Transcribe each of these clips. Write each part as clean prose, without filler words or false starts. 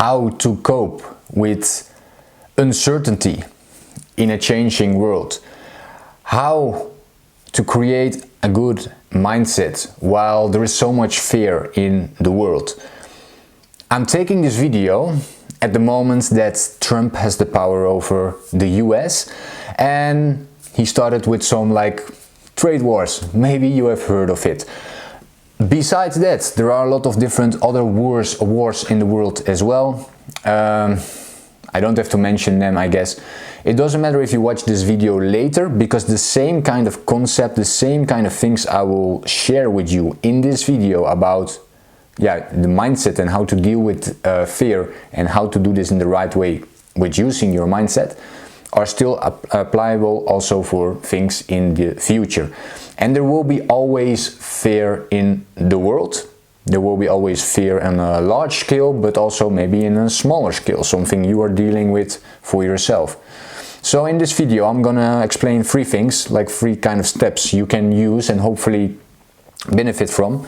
how to cope with uncertainty in a changing world, how to create a good mindset while there is so much fear in the world. I'm taking this video at the moment that Trump has the power over the US, and he started with some trade wars. Maybe you have heard of it. Besides that, there are a lot of different other wars in the world as well. I don't have to mention them, I guess. It doesn't matter if you watch this video later, because the same kind of concept, the same kind of things I will share with you in this video about the mindset and how to deal with fear and how to do this in the right way with using your mindset are still applicable also for things in the future. And there will be always fear in the world. There will be always fear on a large scale, but also maybe in a smaller scale, something you are dealing with for yourself. So in this video I'm gonna explain three things, like three kind of steps you can use and hopefully benefit from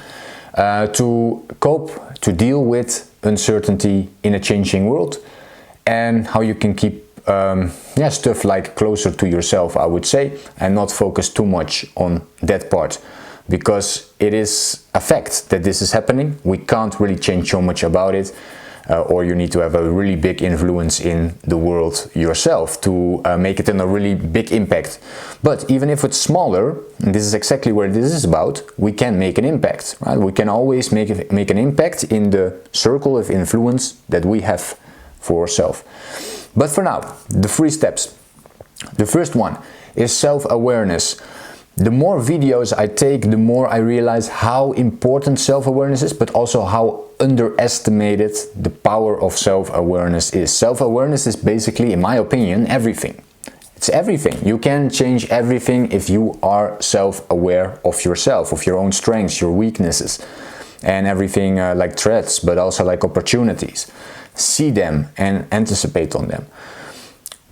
to cope, to deal with uncertainty in a changing world, and how you can keep stuff like closer to yourself, I would say, and not focus too much on that part, because it is a fact that this is happening. We can't really change so much about it, or you need to have a really big influence in the world yourself to make it in a really big impact. But even if it's smaller, and this is exactly what this is about, we can make an impact, right? We can always make an impact in the circle of influence that we have for ourselves. But for now, the three steps. The first one is self-awareness. The more videos I take, the more I realize how important self-awareness is, but also how underestimated the power of self-awareness is. Self-awareness is basically, in my opinion, everything. It's everything. You can change everything if you are self-aware of yourself, of your own strengths, your weaknesses, and everything like threats, but also like opportunities. See them and anticipate on them.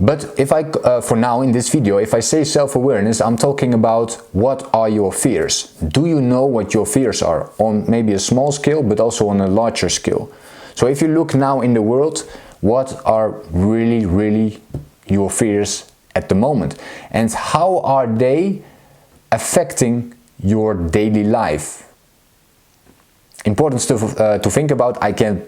But if I, for now in this video, if I say self-awareness, I'm talking about what are your fears. Do you know what your fears are on maybe a small scale, but also on a larger scale? So if you look now in the world, what are really your fears at the moment? And how are they affecting your daily life? Important stuff to think about. I can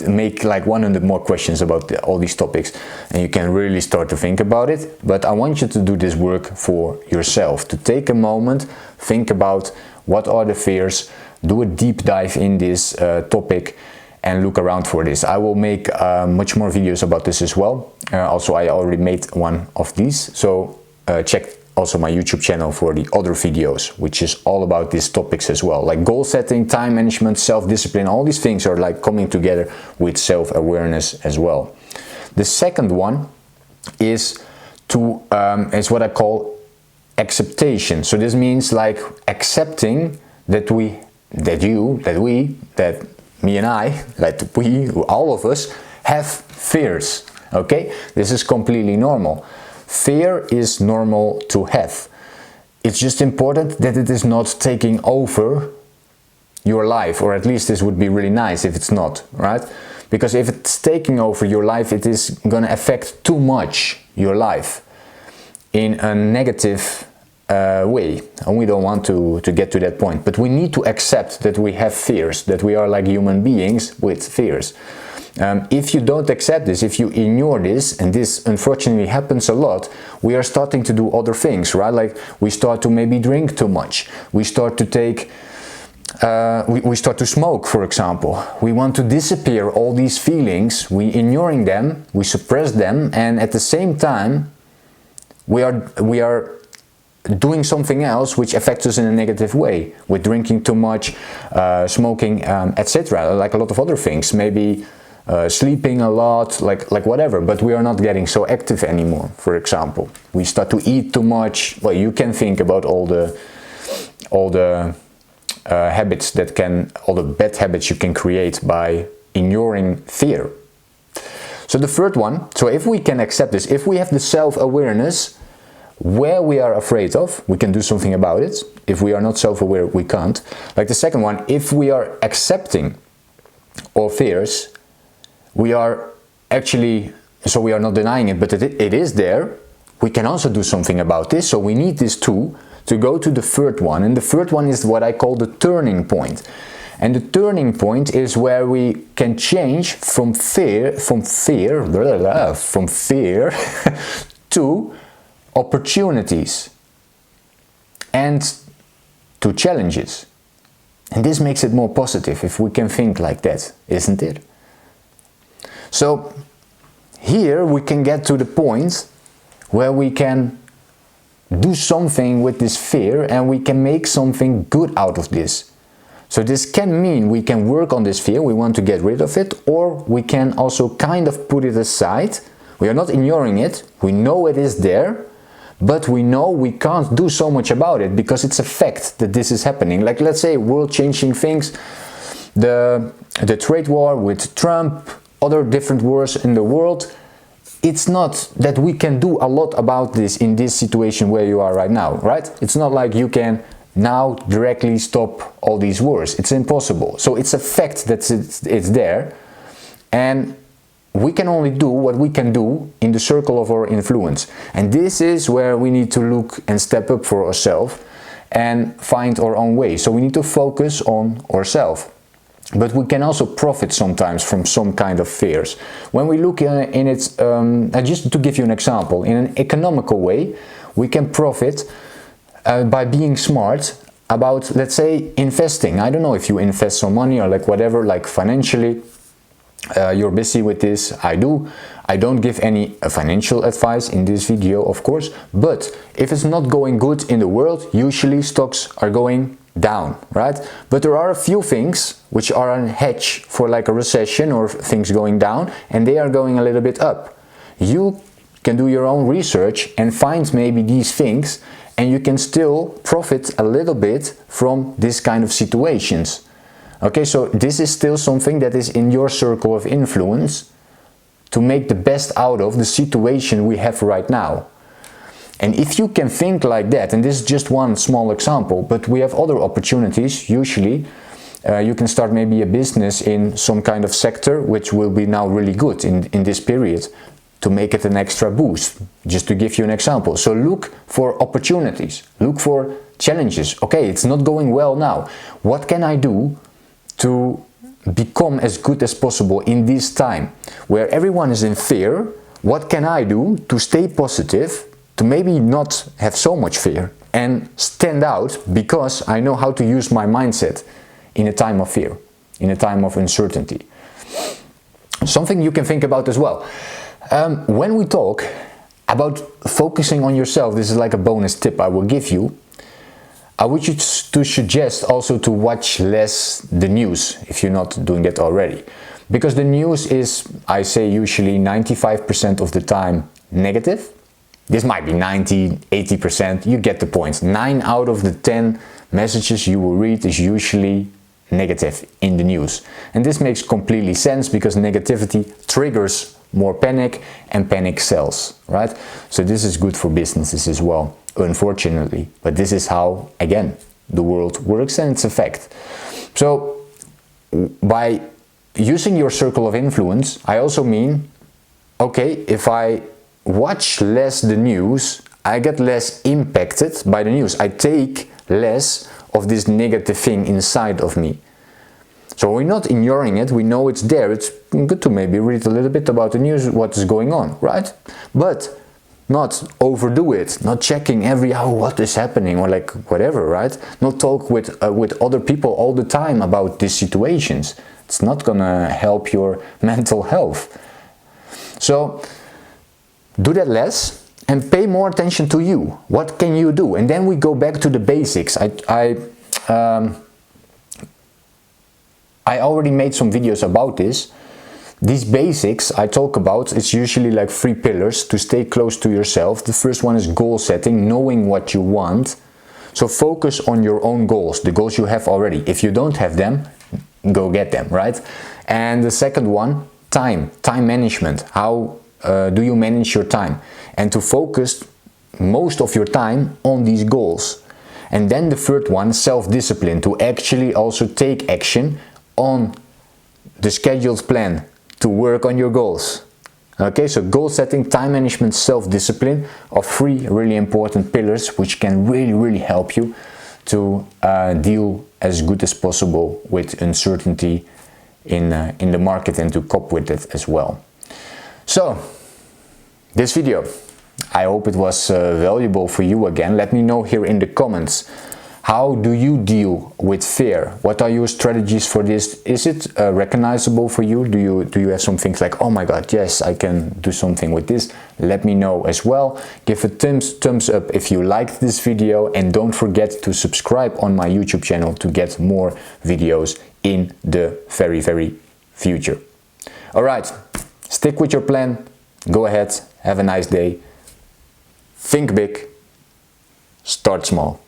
make like 100 more questions about all these topics, and you can really start to think about it. But I want you to do this work for yourself, to take a moment, think about what are the fears, do a deep dive in this topic, and look around for this. I will make much more videos about this as well. Also, I already made one of these, so check also my YouTube channel for the other videos, which is all about these topics as well, like goal setting, time management, self-discipline. All these things are like coming together with self-awareness as well. The second one is what I call acceptation. So this means like accepting that me and I, that we, all of us, have fears. Okay, this is completely normal. Fear is normal to have. It's just important that it is not taking over your life, or at least this would be really nice if it's not, right? Because if it's taking over your life, it is gonna affect too much your life in a negative way, and we don't want to get to that point. But we need to accept that we have fears, that we are like human beings with fears. If you don't accept this, if you ignore this, and this unfortunately happens a lot, we are starting to do other things, right? Like we start to maybe drink too much, we start to take we start to smoke, for example. We want to disappear all these feelings, we ignoring them, we suppress them, and at the same time we are doing something else which affects us in a negative way, with drinking too much, smoking, etc. Like a lot of other things, maybe sleeping a lot, like whatever, but we are not getting so active anymore. For example, we start to eat too much. Well, you can think about all the habits that can, all the bad habits you can create by ignoring fear. So the third one, so if we can accept this, if we have the self-awareness where we are afraid of, we can do something about it. If we are not self-aware, we can't. Like the second one, if we are accepting our fears, we are actually, so we are not denying it, but it is there. We can also do something about this. So we need this tool to go to the third one. And the third one is what I call the turning point. And the turning point is where we can change from fear to opportunities and to challenges. And this makes it more positive if we can think like that, isn't it? So here we can get to the point where we can do something with this fear and we can make something good out of this. So this can mean we can work on this fear, we want to get rid of it, or we can also kind of put it aside. We are not ignoring it, we know it is there, but we know we can't do so much about it because it's a fact that this is happening. Like, let's say, world-changing things, the trade war with Trump, other different wars in the world. It's not that we can do a lot about this in this situation where you are right now, right? It's not like you can now directly stop all these wars. It's impossible. So it's a fact that it's there, and we can only do what we can do in the circle of our influence. And this is where we need to look and step up for ourselves and find our own way. So we need to focus on ourselves. But we can also profit sometimes from some kind of fears. When we look in it, just to give you an example, in an economical way, we can profit by being smart about, let's say, investing. I don't know if you invest some money or like whatever, like financially, you're busy with this. I do. I don't give any financial advice in this video, of course, but if it's not going good in the world, usually stocks are going down, right? But there are a few things which are a hedge for like a recession or things going down, and they are going a little bit up. You can do your own research and find maybe these things, and you can still profit a little bit from this kind of situations. Okay, so this is still something that is in your circle of influence to make the best out of the situation we have right now. And if you can think like that, and this is just one small example, but we have other opportunities. Usually you can start maybe a business in some kind of sector which will be now really good in this period, to make it an extra boost, just to give you an example. So look for opportunities, look for challenges. Okay, it's not going well now. What can I do to become as good as possible in this time where everyone is in fear? What can I do to stay positive, to maybe not have so much fear and stand out because I know how to use my mindset in a time of fear, in a time of uncertainty? Something you can think about as well. When we talk about focusing on yourself, this is like a bonus tip I will give you. I would you to suggest also to watch less the news if you're not doing that already. Because the news is, I say, usually 95% of the time negative. This might be 90, 80%, you get the point. 9 out of the 10 messages you will read is usually negative in the news. And this makes completely sense because negativity triggers more panic, and panic sells, right? So this is good for businesses as well, unfortunately. But this is how, again, the world works, and it's a fact. So by using your circle of influence, I also mean, okay, if I watch less the news, I get less impacted by the news. I take less of this negative thing inside of me. So we're not ignoring it, we know it's there. It's good to maybe read a little bit about the news, what is going on, right? But not overdo it, not checking every hour what is happening or like whatever, right? Not talk with other people all the time about these situations. It's not gonna help your mental health. So do that less and pay more attention to you. What can you do? And then we go back to the basics. I already made some videos about this. These basics I talk about, it's usually like 3 pillars to stay close to yourself. The first one is goal setting, knowing what you want. So focus on your own goals, the goals you have already. If you don't have them, go get them, right? And the second one, time management. How do you manage your time? And to focus most of your time on these goals. And then the third one, self-discipline, to actually also take action on the scheduled plan to work on your goals. Okay, so goal setting, time management, self-discipline are three really important pillars which can really help you to deal as good as possible with uncertainty in the market and to cope with it as well. So, this video, I hope it was valuable for you again. Let me know here in the comments. How do you deal with fear? What are your strategies for this? Is it recognizable for you? Do you have some things like, oh my god, yes, I can do something with this? Let me know as well. Give a thumbs up if you liked this video, and don't forget to subscribe on my YouTube channel to get more videos in the very future. Alright, stick with your plan. Go ahead, have a nice day. Think big, start small.